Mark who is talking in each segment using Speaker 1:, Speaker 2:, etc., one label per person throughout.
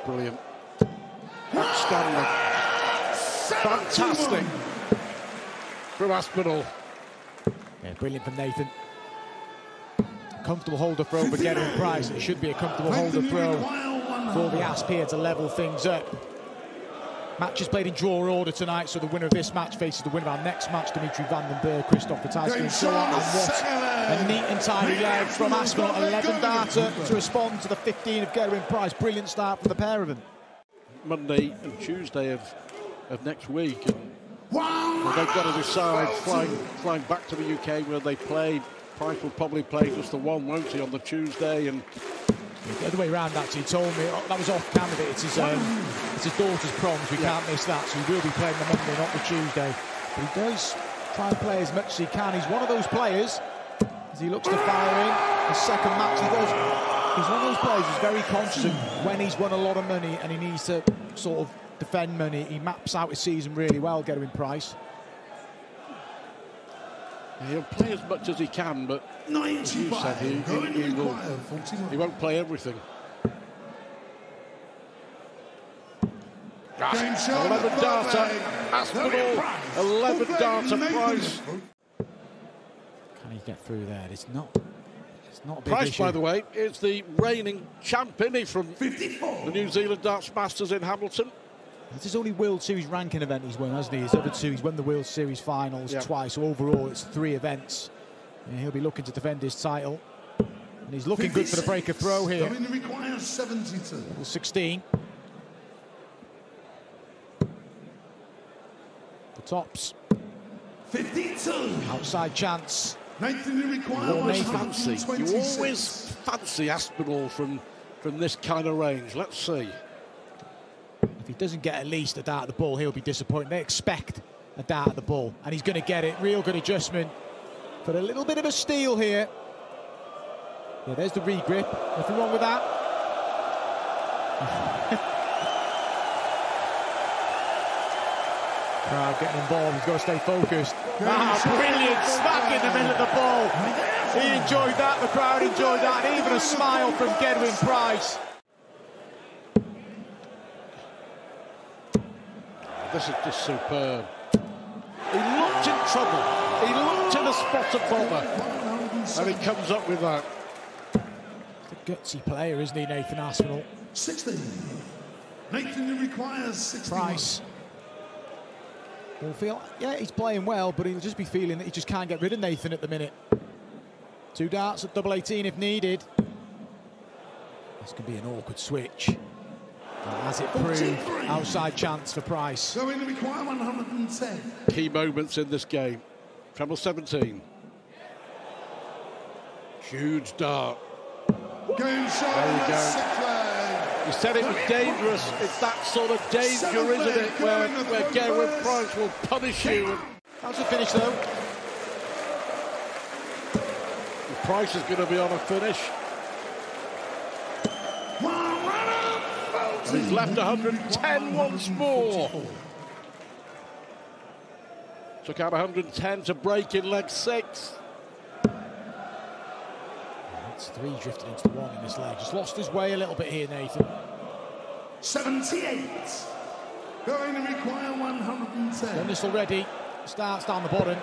Speaker 1: Brilliant. Outstanding. Fantastic from Aspinall.
Speaker 2: Yeah, brilliant from Nathan. Comfortable holder throw for Gerwyn Price. It should be a comfortable holder throw for the Asp here to level things up. Match is played in draw order tonight, so the winner of this match faces the winner of our next match, Dimitri van den Berg, Christoph Ratajski, and so on. And what a neat and tidy leg from Aspinall. 11 data to respond to the 15 of Gerwyn Price. Brilliant start for the pair of them.
Speaker 1: Monday and Tuesday of next week. And they've got to decide flying back to the UK where they play. Price will probably play just the one, won't he, on the Tuesday? And
Speaker 2: the other way around, actually, he told me that was off camera. It's his daughter's proms. We can't miss that, so he will be playing the Monday, not the Tuesday. But he does try and play as much as he can. He's one of those players, as he looks to fire in his second match. He's one of those players who's very conscious of when he's won a lot of money and he needs to sort of defend money. He maps out his season really well, Gerwyn Price.
Speaker 1: He'll play as much as he can, but as you said, he won't play everything. 11 data, Aspinall, 11 data, Price.
Speaker 2: Can he get through there? It's not a big
Speaker 1: Price,
Speaker 2: issue.
Speaker 1: by the way, is the reigning champ, isn't he, from the New Zealand Darts Masters in Hamilton.
Speaker 2: This is only World Series ranking event he's won, hasn't he? His other two, he's won the World Series finals twice, so overall it's 3 events. And he'll be looking to defend his title. And he's looking good for the breaker throw here.
Speaker 3: Requires 72.
Speaker 2: Level 16. The tops.
Speaker 3: 52.
Speaker 2: Outside chance.
Speaker 3: Nathan requires
Speaker 1: fancy. You always fancy Aspinall from this kind of range. Let's see.
Speaker 2: If he doesn't get at least a dart at the ball, he'll be disappointed. They expect a dart at the ball, and he's going to get it. Real good adjustment for a little bit of a steal here. Yeah, there's the re-grip. Nothing wrong with that. Crowd getting involved. He's got to stay focused. Brilliant smack in the middle of the ball. He enjoyed that. The crowd enjoyed that. And even a smile from Gerwyn Price.
Speaker 1: This is just superb. He looked in trouble. He looked in a spot of bother. And he comes up with that.
Speaker 2: He's a gutsy player, isn't he, Nathan Aspinall?
Speaker 3: 16. Nathan requires 61.
Speaker 2: Price will feel, yeah, he's playing well, but he'll just be feeling that he just can't get rid of Nathan at the minute. 2 darts at double 18 if needed. This could be an awkward switch. As it proved, outside chance for Price.
Speaker 3: So we require 110.
Speaker 1: Key moments in this game. Treble 17. Huge dart.
Speaker 3: Game shot.
Speaker 1: There you go. You said it was dangerous. It's that sort of danger, isn't it, where Gerwyn Price will punish you.
Speaker 2: How's the finish, though?
Speaker 1: The Price is going to be on a finish. And he's left 110 once more. Took out 110 to break in leg 6.
Speaker 2: That's 3 drifted into 1 in this leg. Just lost his way a little bit here, Nathan.
Speaker 3: 78. Going to require 110.
Speaker 2: Done this already. Starts down the bottom.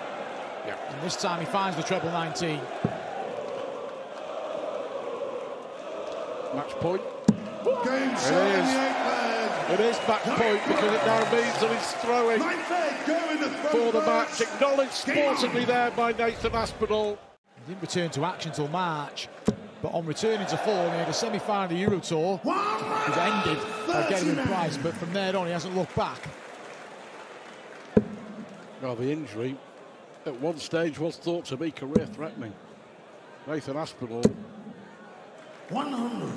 Speaker 1: Yeah.
Speaker 2: And this time he finds the treble 19.
Speaker 1: Match point.
Speaker 3: Game shot in the 8th leg.
Speaker 1: It is match point because it now means that he's throwing
Speaker 3: 9th leg, going to throw
Speaker 1: for the
Speaker 3: first.
Speaker 1: match. Acknowledged sportingly there by Nathan Aspinall.
Speaker 2: He didn't return to action until March, but on returning to form, he had a semi-final of the Euro Tour, which ended by Gerwyn Price, but from there on he hasn't looked back.
Speaker 1: Well, the injury at one stage was thought to be career-threatening. Nathan Aspinall,
Speaker 3: 100.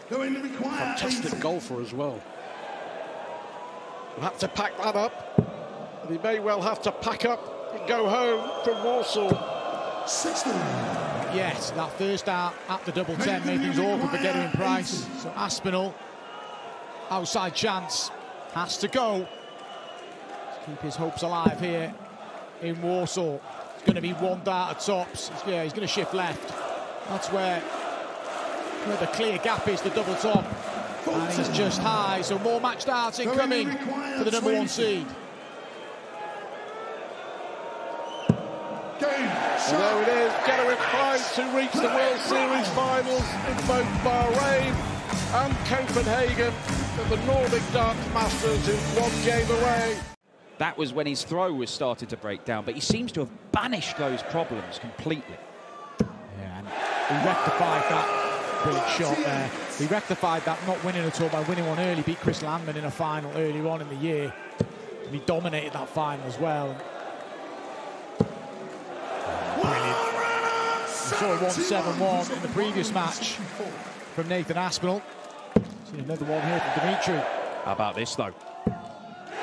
Speaker 3: Going to require
Speaker 1: fantastic
Speaker 3: 80.
Speaker 1: golfer as well. He'll have to pack that up, and he may well have to pack up and go home from Warsaw.
Speaker 3: 60.
Speaker 2: Yes, that first dart at the double 10 made things awkward for Gerwyn Price. So Aspinall, outside chance, has to go. Let's keep his hopes alive here in Warsaw. It's going to be 1 dart at tops. Yeah, he's going to shift left. That's where the clear gap is, the double top. And he's just high, so more match darts incoming for the number 1 seed.
Speaker 1: And there it is, Geraint Price, who reached the World Series finals in both Bahrain and Copenhagen at the Nordic Darts Masters, who's 1 game away.
Speaker 4: That was when his throw was started to break down, but he seems to have banished those problems completely.
Speaker 2: Yeah, and he rectified that brilliant shot there. He rectified that not winning at all by winning one early, beat Chris Landman in a final earlier on in the year. And he dominated that final as well. Brilliant. We saw a 1-7-1 in the previous match from Nathan Aspinall. See another one here from Dimitri.
Speaker 4: How about this, though?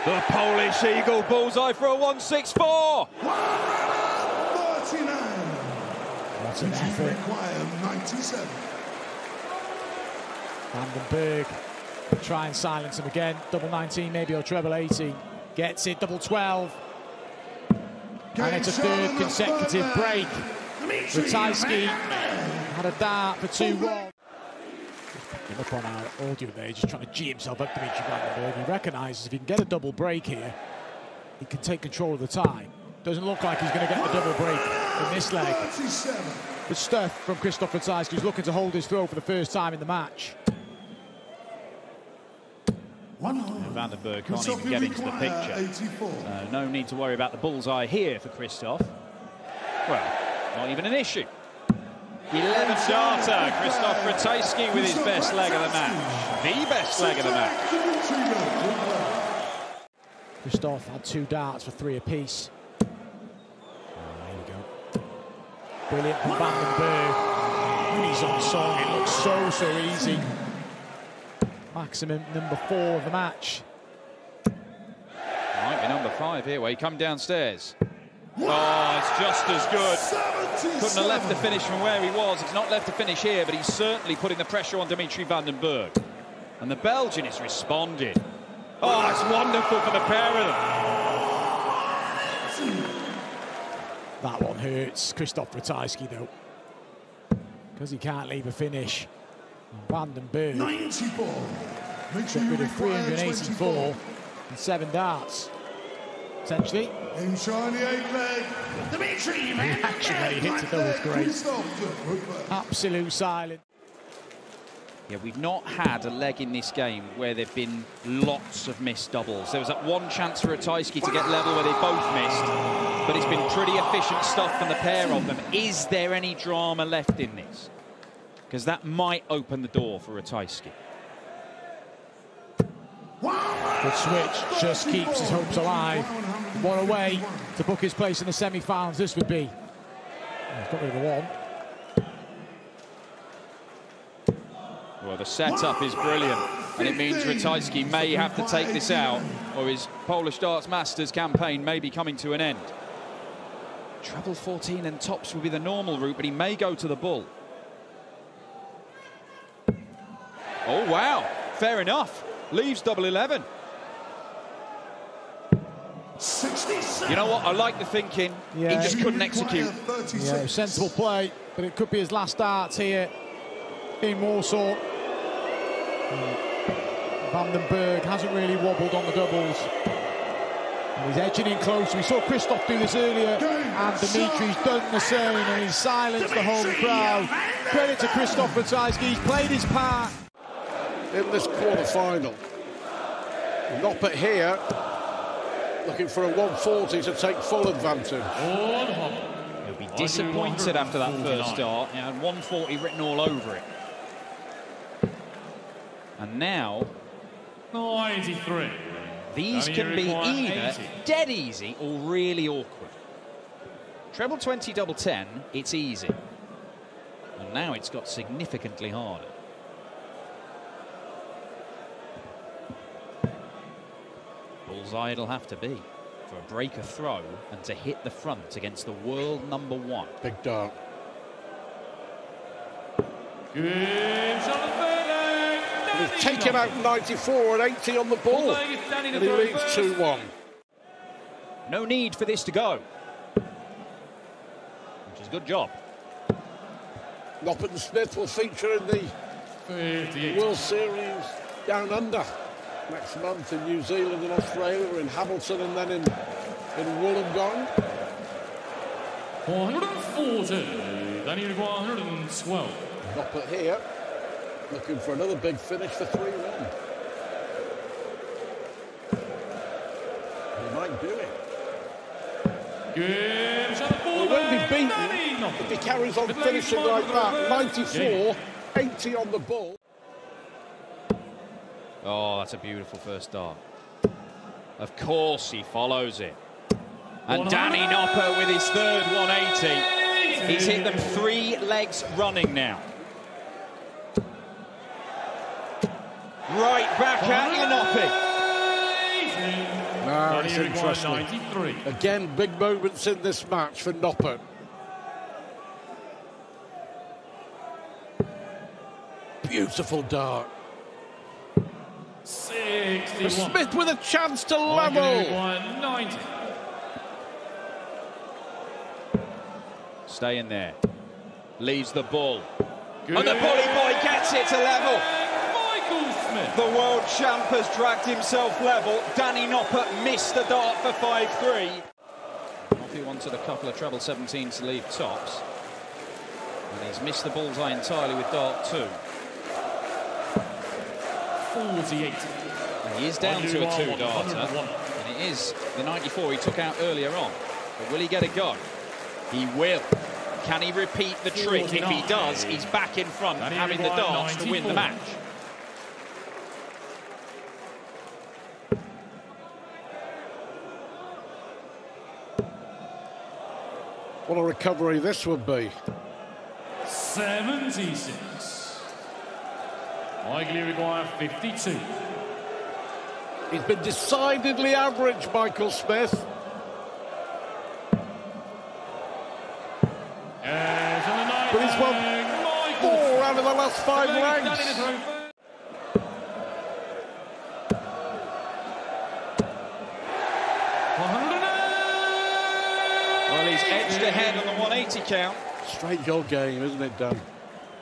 Speaker 4: The Polish Eagle bullseye for a 164.
Speaker 3: 39.
Speaker 2: What an effort.
Speaker 3: 97.
Speaker 2: Vandenberg try and silence him again. Double 19 maybe, or treble 18. Gets it, double 12. And it's a third consecutive break. Ratajski had a dart for 2-1. Picking up on our audio there, just trying to G himself up, Dimitri Vandenberg. He recognises if he can get a double break here, he can take control of the tie. Doesn't look like he's going to get the double break in this leg. Good stuff from Krzysztof Ratajski, who's looking to hold his throw for the first time in the match.
Speaker 5: Vandenberg can't even get into the picture. No need to worry about the bullseye here for Krzysztof. Well, not even an issue. 11th darter, Krzysztof Ratajski with his best leg of the match. The best leg of the match.
Speaker 2: Krzysztof had 2 darts for 3 apiece. There we go. Brilliant from Vandenberg. When he's on song, it looks so easy. Maximum number 4 of the match.
Speaker 4: Might be number 5 here, where he come downstairs. Oh, it's just as good. Couldn't have left the finish from where he was. He's not left the finish here, but he's certainly putting the pressure on Dimitri Vandenberg. And the Belgian is responding. Oh, it's wonderful for the pair of them.
Speaker 2: That one hurts Krzysztof Ratajski, though, because he can't leave a finish. Vandenberg
Speaker 3: 94.
Speaker 2: got rid of 384 and 7 darts. Essentially,
Speaker 3: Inside the 8 leg.
Speaker 2: the reaction that he hit to double was great. Absolute silence.
Speaker 4: Yeah, we've not had a leg in this game where there've been lots of missed doubles. There was that one chance for Ratajski to get level where they both missed, but it's been pretty efficient stuff from the pair of them. Is there any drama left in this? Because that might open the door for Ratajski.
Speaker 2: Good switch, just keeps his hopes alive. What a way to book his place in the semi-finals this would be. He's got rid of the one.
Speaker 4: Well, the setup is brilliant, and it means Ratajski may have to take this out, or his Polish Darts Masters campaign may be coming to an end. Treble 14 and tops would be the normal route, but he may go to the bull. Oh, wow. Fair enough. Leaves double 11. You know what? I like the thinking.
Speaker 2: Yeah.
Speaker 4: He just couldn't execute.
Speaker 2: Yeah, sensible play, but it could be his last darts here in Warsaw. Vandenberg hasn't really wobbled on the doubles. And he's edging in close. We saw Krzysztof do this earlier, and Dimitri's done the same, and he's silenced the home crowd. Credit to Krzysztof Ratajski, he's played his part.
Speaker 1: In this quarter-final, Noppert here, looking for a 140 to take full advantage.
Speaker 4: He'll be disappointed after that first start. He had 140 written all over it. And now,
Speaker 5: 93.
Speaker 4: these can be either dead easy or really awkward. Treble 20, double 10, it's easy. And now it's got significantly harder. Bullseye it'll have to be for a breaker throw and to hit the front against the world #1.
Speaker 1: Big dart. He's taken out 94 and 80 on the ball, and he leads 2-1.
Speaker 4: No need for this to go, which is a good job.
Speaker 1: Noppert and Smith will feature in the World Series down under next month in New Zealand and Australia, in Hamilton and then in Wollongong.
Speaker 6: 140, then you require 112.
Speaker 1: Noppert here, looking for another big finish for 3-1. He might do it. He won't be beaten if he carries on finishing like that. 94, 80 on the ball.
Speaker 4: Oh, that's a beautiful first dart. Of course he follows it. And Danny Noppert with his third 180. He's hit them 3 legs running now. Right back at you, Noppy.
Speaker 1: Now it's interesting. Again, big moments in this match for Noppert. Beautiful dart.
Speaker 6: 61.
Speaker 1: Smith with a chance to level.
Speaker 6: 90.
Speaker 4: Stay in there. Leaves the ball. And the bully boy gets it to level.
Speaker 6: Michael Smith.
Speaker 4: The world champ has dragged himself level. Danny Noppert missed the dart for 5-3. Noppy wanted a couple of treble 17s to leave tops. And he's missed the bullseye entirely with dart 2.
Speaker 6: 48.
Speaker 4: And he is down to a 2-darter. And it is the 94 he took out earlier on. But will he get a go? He will. Can he repeat the trick? If he does, he's back in front, having the darts to win the match.
Speaker 1: What a recovery this would be.
Speaker 6: 76. Likely require 52.
Speaker 1: He's been decidedly average, Michael Smith. But he's won 4 out of the last 5 legs.
Speaker 4: Well, he's edged ahead on the 180 count.
Speaker 1: Strange old game, isn't it, Dan?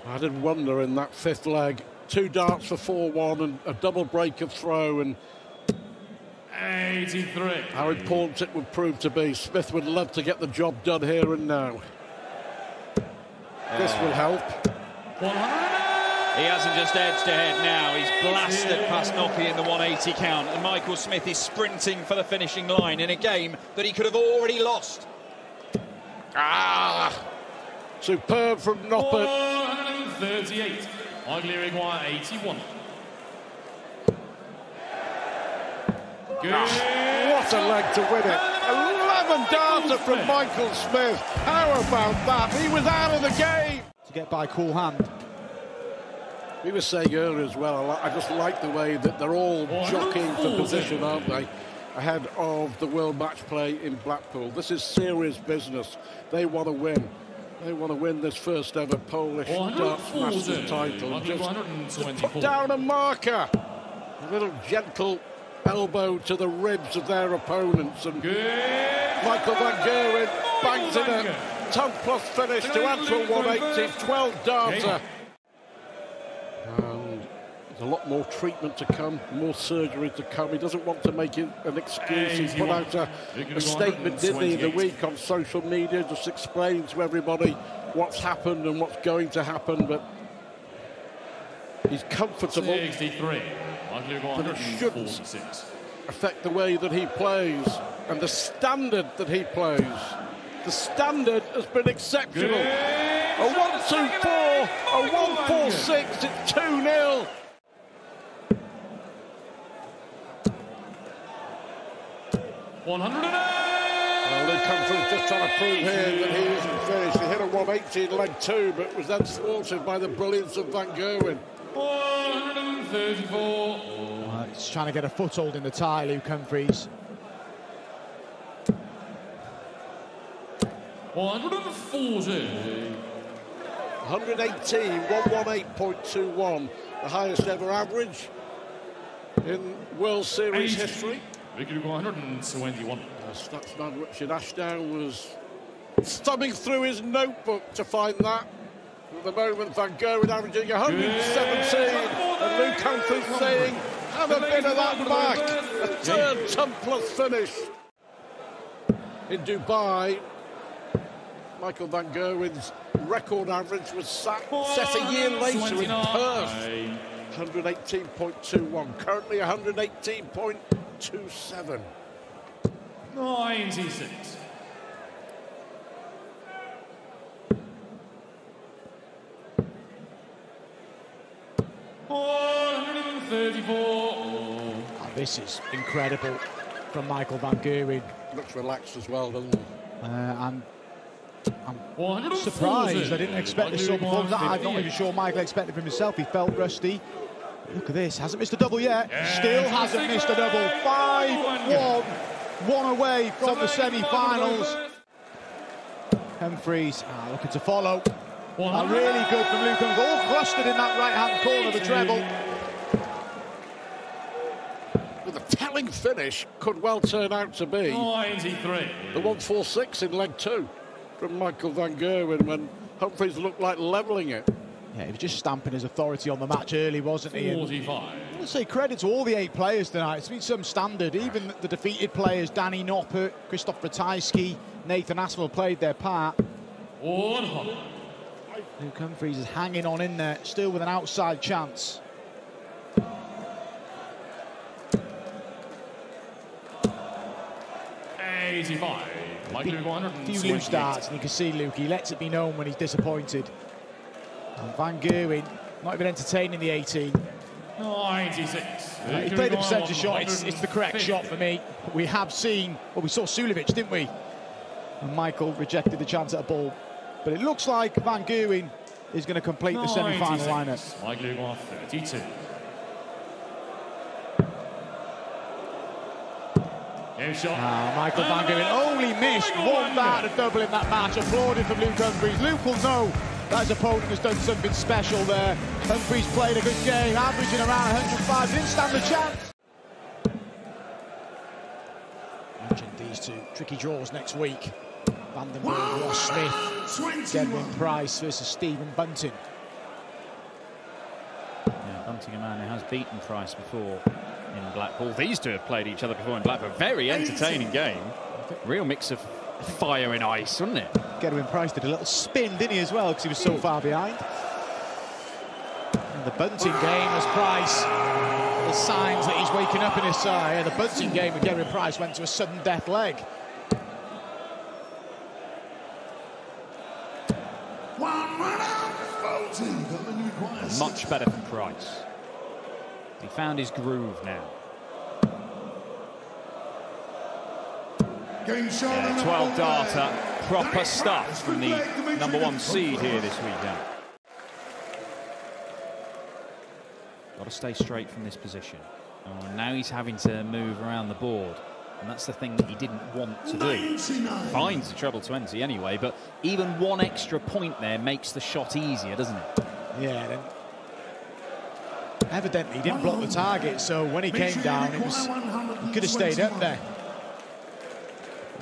Speaker 1: I did wonder in that 5th leg. 2 darts for 4-1 and a double break of throw, and
Speaker 6: 83.
Speaker 1: how important it would prove to be. Smith would love to get the job done here and now. This will help.
Speaker 6: 100.
Speaker 4: He hasn't just edged ahead now, he's blasted past Noppy in the 180 count, and Michael Smith is sprinting for the finishing line in a game that he could have already lost.
Speaker 1: Superb from Noppert.
Speaker 6: 138. Likely require 81.
Speaker 1: What a leg to win it. 11 darter from Michael Smith. How about that? He was out of the game.
Speaker 2: To get by cool hand.
Speaker 1: We were saying earlier as well, I just like the way that they're all jockeying for position, aren't they, ahead of the World Match Play in Blackpool. This is serious business. They want to win. They want to win this first ever Polish Darts Masters title. Just put down a marker. A little gentle elbow to the ribs of their opponents. And Michael van Gerwen bangs in a 10+ finish to add to a 180, 12 darter. And there's a lot more treatment to come, more surgery to come. He doesn't want to make it an excuse. He put out a statement, didn't he, the week on social media, just explain to everybody what's happened and what's going to happen, but he's comfortable.
Speaker 6: 63.
Speaker 1: But it shouldn't affect the way that he plays and the standard that he plays. The standard has been exceptional. A 1-2-4, a 1-4-6, it's 2-0. Well, Luke Humphries just trying to prove here that he isn't finished. He hit a 180 in leg 2, but was then thwarted by the brilliance of Van Gerwen.
Speaker 6: 134.
Speaker 2: He's trying to get a foothold in the tie, Luke Humphries.
Speaker 6: 140.
Speaker 1: 118, 118.21, the highest ever average in World Series history.
Speaker 6: 121.
Speaker 1: Statsman Richard Ashdown was thumbing through his notebook to find that. At the moment, Van Gerwen averaging 117, And Luke Humphries saying, have a bit of that back. A third ton-plus finish. In Dubai, Michael van Gerwen's record average was set a year later in Perth. 118.21, currently 118.27.
Speaker 6: 96.
Speaker 2: Oh, this is incredible from Michael van Gerwen.
Speaker 1: Looks relaxed as well, doesn't he?
Speaker 2: I'm surprised. I didn't expect this sort of performance. I'm not even sure Michael expected from himself. He felt rusty. Look at this. Hasn't missed a double yet. Still hasn't missed a double. 5-1. One away from the semi-finals. Humphries looking to follow. Really good from Luke Humphries. All clustered in that right-hand corner, the treble.
Speaker 1: With a telling finish, could well turn out to be
Speaker 6: 93.
Speaker 1: the 146 in leg 2 from Michael van Gerwen when Humphries looked like levelling it.
Speaker 2: Yeah, he was just stamping his authority on the match early, wasn't he?
Speaker 6: 45.
Speaker 2: I want to say credit to all the 8 players tonight. It's been some standard. Even the defeated players, Danny Noppert, Krzysztof Ratajski, Nathan Aspinall played their part.
Speaker 6: 100.
Speaker 2: Luke Humphries is hanging on in there, still with an outside chance.
Speaker 6: A few
Speaker 2: loose starts, and you can see Luke, he lets it be known when he's disappointed. And Van Gerwen not even entertaining the 18.
Speaker 6: 96.
Speaker 2: He played the percentage shot, it's the correct shot for me. We have seen, well, we saw Suljovic, didn't we? And Michael rejected the chance at a ball. But it looks like Van Gerwen is going to complete the semi-final lineup.
Speaker 6: Michael 32.
Speaker 2: Michael van Gerwen only missed one dart of double in that match. Applauded from Luke Humphries. Luke will know that his opponent has done something special there. Humphries played a good game, averaging around 105. Didn't stand a chance. Mentioned these two tricky draws next week. Vandenberg, Ross Smith, Gerwyn Price versus Stephen Bunting.
Speaker 4: Yeah, Bunting, a man who has beaten Price before in Blackpool. These two have played each other before in Blackpool. Very entertaining game. Real mix of fire and ice, wasn't it?
Speaker 2: Gerwyn Price did a little spin, didn't he, as well, because he was so far behind. And the Bunting game as Price, the signs that he's waking up in his side. The Bunting game with Gerwyn Price went to a sudden death leg.
Speaker 4: Much better for Price. He found his groove now. Yeah, 12 darter, proper stuff from the #1 seed here this weekend. Got to stay straight from this position. Oh, now he's having to move around the board. And that's the thing that he didn't want to do. Finds the treble 20 anyway, but even one extra point there makes the shot easier, doesn't it?
Speaker 2: Yeah, then evidently he didn't block the target, so when he came down, he could have stayed up there.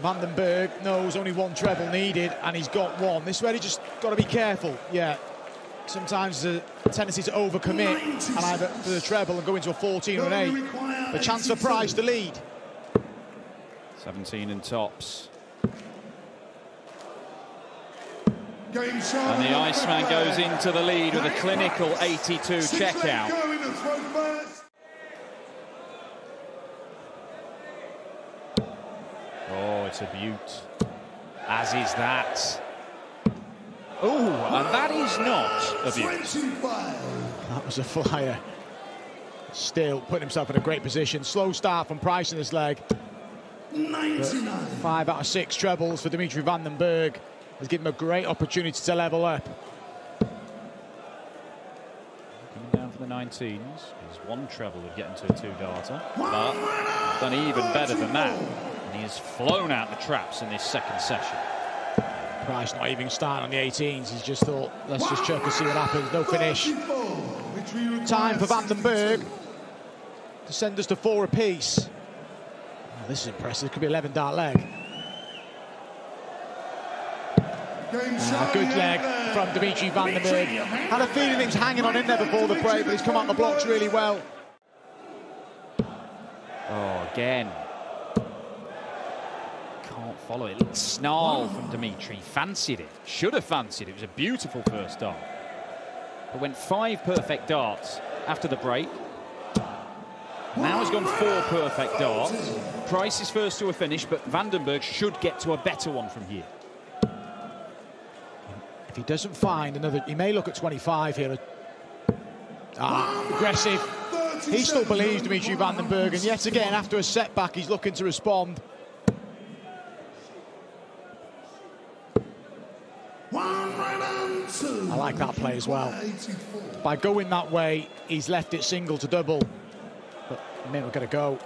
Speaker 2: Vandenberg knows only one treble needed, and he's got one. This is where he just got to be careful. Yeah, sometimes the tendency to overcommit and either for the treble and go into a 14 or an 8. A chance for Price to lead.
Speaker 4: 17 and tops. And the Iceman goes into the lead with a clinical 82 checkout. Oh, it's a beaut. As is that. Oh, and that is not a beaut.
Speaker 2: That was a flyer. Still putting himself in a great position. Slow start from Price in this leg. 5 out of 6 trebles for Dimitri Vandenberg has given him a great opportunity to level up.
Speaker 4: Coming down for the 19s. His one treble would get into a 2-darter, but done even better than that. And he has flown out the traps in this second session.
Speaker 2: Price not even starting on the 18s. He's just thought, let's just chuck and see what happens. No finish. Time for Vandenberg to send us to 4 apiece. Oh, this is impressive. Could be 11-dart leg. A good leg from Dimitri Van den Bergh. Had a feeling he was hanging on in there before the break, but he's come out the blocks really well.
Speaker 4: Oh, again. Can't follow it. Little snarl from Dimitri. Fancied it. Should have fancied it. It was a beautiful first dart. But went 5 perfect darts after the break. Now has gone 4 perfect darts. Price is first to a finish, but Van den Bergh should get to a better one from here.
Speaker 2: If he doesn't find another, he may look at 25 here. Aggressive. He still believes Dimitri Van den Bergh, and yet again, after a setback, he's looking to respond. I like that play as well. By going that way, he's left it single to double. But may not get a go.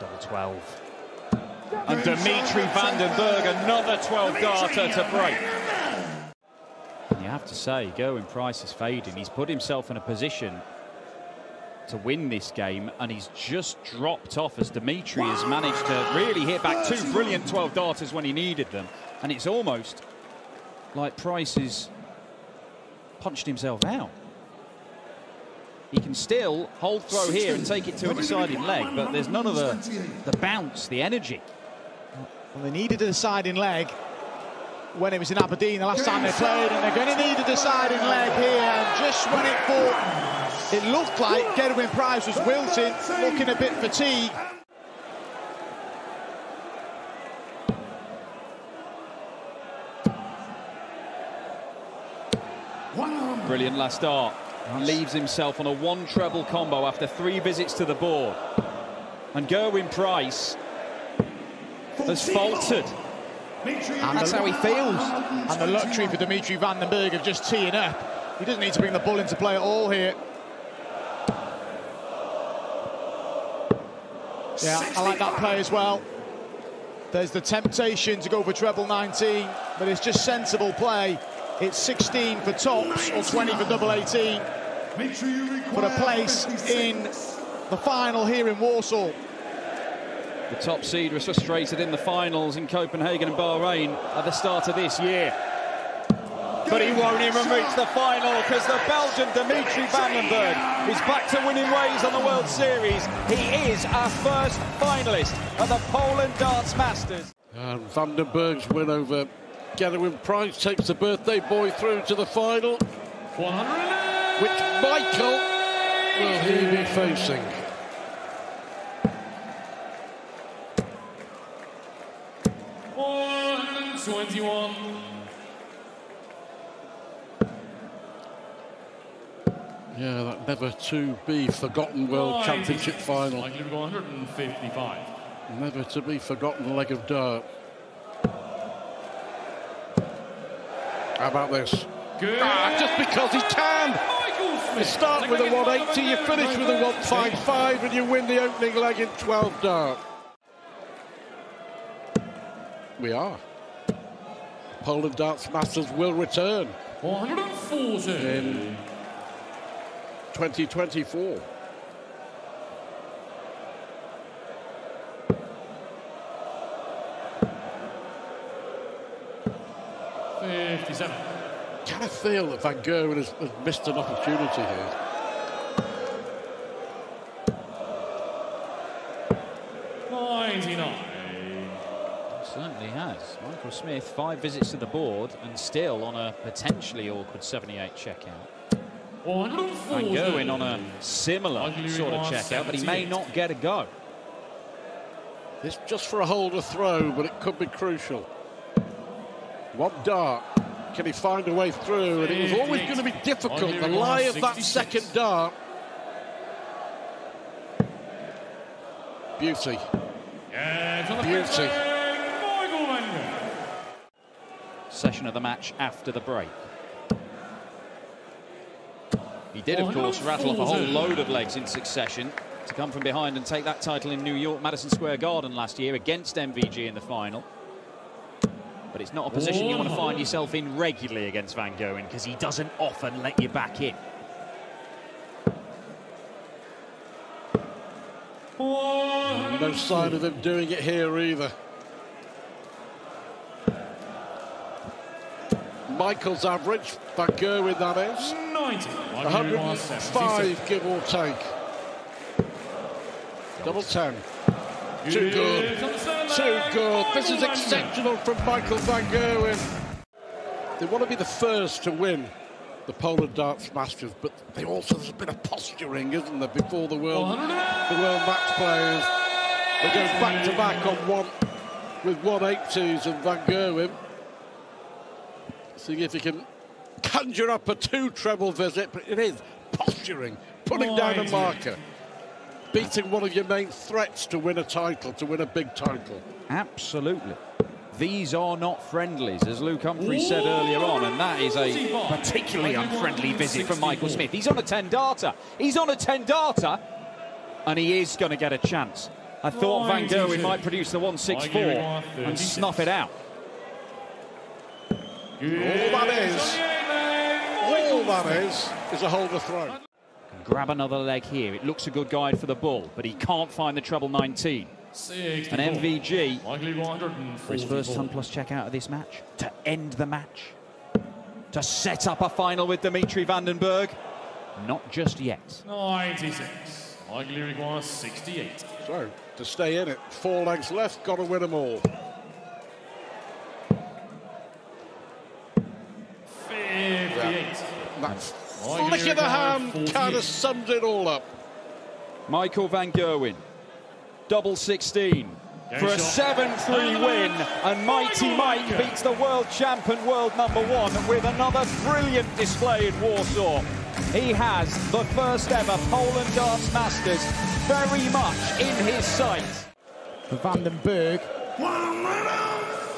Speaker 4: Double 12. And Dimitri Van den Bergh, another 12-darter to break. And you have to say, Gerwyn Price is fading. He's put himself in a position to win this game, and he's just dropped off as Dimitri has managed to really hit back 2 brilliant 12-darters when he needed them. And it's almost like Price has punched himself out. He can still hold throw here and take it to a deciding leg, but there's none of the bounce, the energy.
Speaker 2: Well, they needed a deciding leg when it was in Aberdeen the last time they played, and they're going to need a deciding leg here. And just when it looked like Gerwyn Price was wilting, looking a bit fatigued.
Speaker 4: Brilliant last dart. Leaves himself on a 1 treble combo after 3 visits to the board. And Gerwyn Price has faltered. And that's how he feels.
Speaker 2: And the luxury for Dimitri Van den Bergh of just teeing up. He doesn't need to bring the ball into play at all here. Yeah, I like that play as well. There's the temptation to go for treble 19, but it's just sensible play. It's 16 for tops or 20 for double 18 for a place in the final here in Warsaw.
Speaker 4: The top seed was frustrated in the finals in Copenhagen and Bahrain at the start of this year. But he won't even reach the final because the Belgian Dimitri Van den Bergh is back to winning ways on the World Series. He is our first finalist at the Poland Darts Masters.
Speaker 1: And Van den Bergh's win over Gerwyn Price takes the birthday boy through to the final.
Speaker 6: 108.
Speaker 1: Which Michael will he be facing?
Speaker 6: $121.
Speaker 1: Yeah, that never to be forgotten World Championship final.
Speaker 6: Likely to go 155.
Speaker 1: Never to be forgotten leg of dart. How about this?
Speaker 6: Good.
Speaker 1: Just because he can! You start with a 180, you finish with a 155, and you win the opening leg in 12 dart. We are. Poland Darts Masters will return
Speaker 6: 140.
Speaker 1: in 2024. Kind of feel that Van Gerwen has missed an opportunity here.
Speaker 4: Certainly has. Michael Smith, 5 visits to the board and still on a potentially awkward 78 checkout. Van Gerwen on a similar sort of checkout, but he may not get a go.
Speaker 1: It's just for a holder throw, but it could be crucial. 1 dart. Can he find a way through? And it was always going to be difficult. The lie of that second dart. Beauty. Beauty.
Speaker 4: Session of the match after the break. He did, of course, rattle off a whole load of legs in succession to come from behind and take that title in New York, Madison Square Garden last year against MVG in the final. But it's not a position you want to find yourself in regularly against Van Gerwen because he doesn't often let you back in.
Speaker 1: No sign of him doing it here either. Michael's average. Van Gerwen, that is.
Speaker 6: 90.
Speaker 1: 105, give or take. Double 10. Too good. Too good. This is exceptional from Michael Van Gerwen. They want to be the first to win the Poland Darts Masters, but they also, there's a bit of posturing, isn't there, before the world match players. They go back to back on one with 180s, and Van Gerwen seeing if he can conjure up a 2-treble visit, but it is posturing, putting down a marker, beating one of your main threats to win a title, to win a big title.
Speaker 4: Absolutely. These are not friendlies, as Luke Humphries said earlier on, and that is a particularly unfriendly visit from Michael Smith. He's on a 10-darter. He's on a 10-darter, and he is going to get a chance. I thought Van Gerwen might produce the 164 and snuff it out.
Speaker 1: All that is a holder throw.
Speaker 4: Grab another leg here. It looks a good guide for the bull, but he can't find the treble 19. An MVG for his first 10+ check out of this match, to end the match, to set up a final with Dimitri Van den Bergh. Not just yet.
Speaker 6: 96. Michael Irigoyen, 68.
Speaker 1: So, to stay in it, 4 legs left, got to win them all.
Speaker 6: 58.
Speaker 1: That flick of the hand kind of sums it all up.
Speaker 4: Michael Van Gerwen, double 16 for a 7-3 win, and Mighty Mike beats the world champion, world #1, with another brilliant display in Warsaw. He has the first ever Poland Darts Masters very much in his sight.
Speaker 2: For Van den Bergh,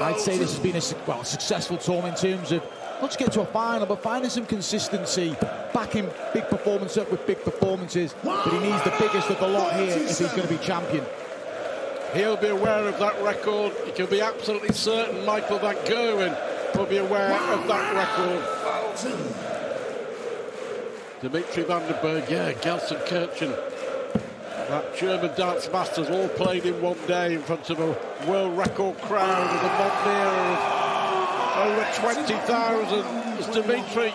Speaker 2: I'd say this has been a successful tournament in terms of not to get to a final, but finding some consistency, backing big performance up with big performances. But he needs the biggest of the lot here if he's going to be champion.
Speaker 1: He'll be aware of that record. He can be absolutely certain Michael Van Gerwen will be aware of that record. Dimitri Van den Bergh, yeah, Gelsenkirchen. That German Darts Masters all played in one day in front of a world record crowd of a not near over 20,000. It's Dimitri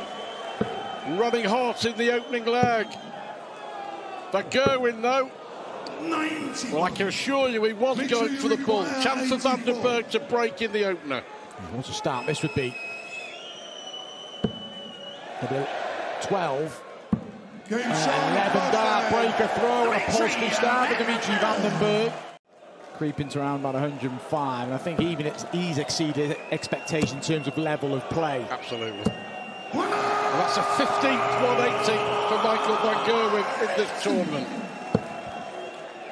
Speaker 1: running hot in the opening leg. Van Gerwen, though, well, I can assure you he was going for the bull. Chance for Van den Bergh to break in the opener.
Speaker 2: What a start this would be. 12. An 11-dart breaker throw and a positive start for Dimitri Van den Bergh. Creeping to around about 105, and I think even he's exceeded expectation in terms of level of play.
Speaker 1: Absolutely. Well, that's a 15th 180 for Michael Van Gerwen in this tournament.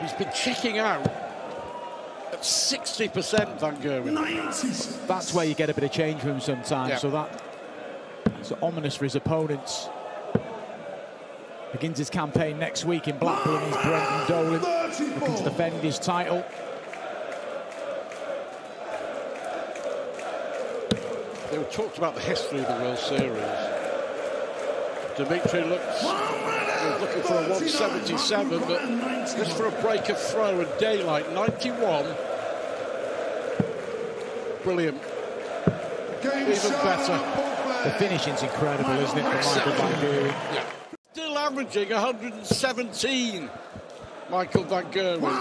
Speaker 1: He's been checking out at 60%, Van Gerwen.
Speaker 2: That's where you get a bit of change from him sometimes,
Speaker 1: yeah.
Speaker 2: so that's ominous for his opponents. Begins his campaign next week in Blackpool, and he's Brendan Dolan, looking to defend his title.
Speaker 1: They were talked about the history of the World Series. Dimitri was looking for a 177, but just for a breaker throw and daylight, 91. Brilliant. Even better.
Speaker 2: The finishing's incredible, isn't it, for Michael Van Gerwen?
Speaker 1: Yeah. Still averaging 117, Michael Van Gerwen,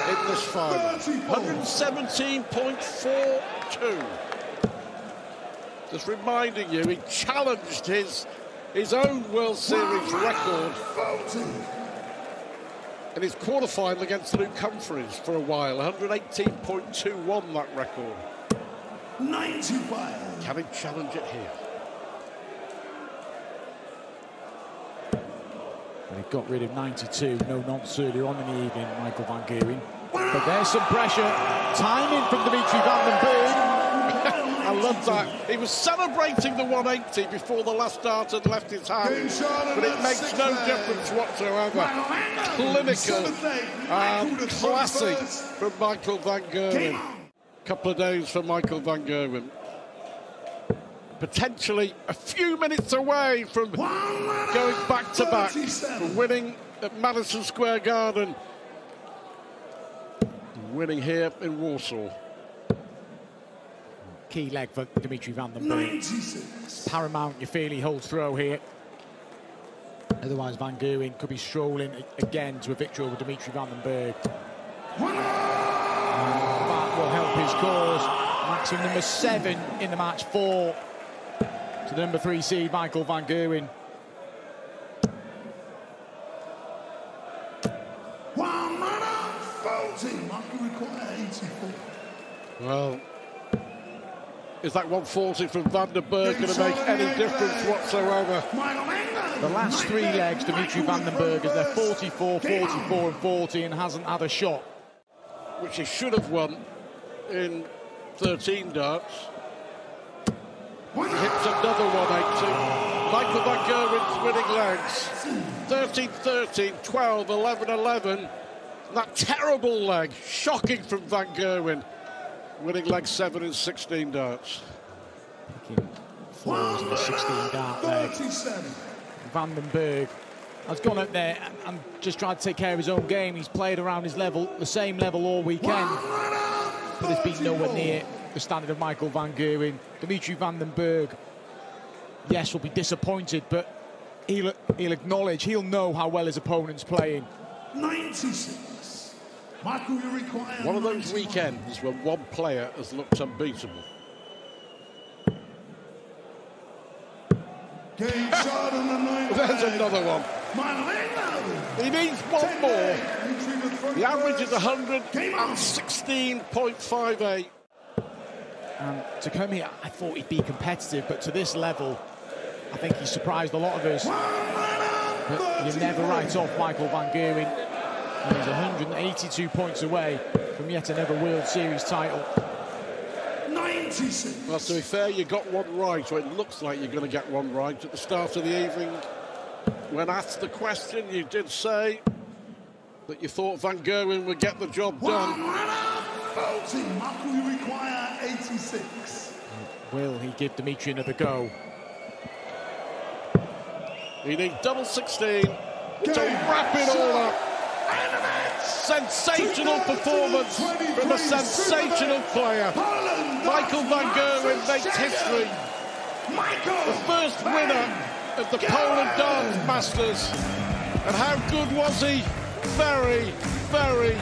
Speaker 1: in this final. 117.42. Just reminding you, he challenged his own World Series record in his quarterfinal against Luke Humphries for a while. 118.21, that record.
Speaker 3: 95.
Speaker 1: Can he challenge it here?
Speaker 2: He got rid of 92, no nonce earlier on in the evening, Michael Van Gerwen. But there's some pressure. Timing from Dimitri Van den Bergh.
Speaker 1: I love that. He was celebrating the 180 before the last dart had left his hand, but it makes no difference whatsoever. Clinical and classy from Michael Van Gerwen. Couple of days for Michael Van Gerwen. Potentially a few minutes away from going back-to-back, from winning at Madison Square Garden, winning here in Warsaw.
Speaker 2: key leg for Dimitri Van den Bergh.
Speaker 3: 96.
Speaker 2: Paramount, you feel he holds throw here. Otherwise, Van Gerwen could be strolling again to a victory over Dimitri Van den Bergh. That will help his cause. Maximum number 7 in the match, 4 to the number 3 seed, Michael Van Gerwen.
Speaker 1: Well, is that 140 from Van den Bergh going to make any difference whatsoever?
Speaker 2: The last 3 legs, Dimitri Van den Bergh is there 44, 44 and 40 and hasn't had a shot.
Speaker 1: Which he should have won in 13 darts. He hits another 180. Michael Van Gerwen's winning legs. 13-13, 12, 11-11. That terrible leg, shocking from Van Gerwen. Winning leg 7 in 16 darts.
Speaker 2: Picking 4s in the 16 dart leg. Van den Bergh has gone up there and just tried to take care of his own game. He's played around his level, the same level all weekend. But it's been nowhere near the standard of Michael Van Gerwen. Dimitri Van den Bergh, yes, will be disappointed, but he'll acknowledge, he'll know how well his opponent's playing.
Speaker 3: 96. Michael, you require
Speaker 1: one of those weekends when one player has looked unbeatable. There's another one. He needs one more. The average is 116.58.
Speaker 2: And to come here, I thought he'd be competitive, but to this level, I think he surprised a lot of us. But you never write off Michael Van Gerwen. He's 182 points away from yet another World Series title.
Speaker 3: 96.
Speaker 1: Well, to be fair, you got one right, or it looks like you're going to get one right at the start of the evening. When asked the question, you did say that you thought Van Gerwen would get the job done.
Speaker 3: Michael, you require 86.
Speaker 2: Will he give Dimitri another go?
Speaker 1: He needs double 16 to wrap it all up. Sensational performance from a sensational player. Michael Van Gerwen makes history. The first winner of the Poland Darts Masters. And how good was he? Very, very,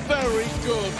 Speaker 1: very good.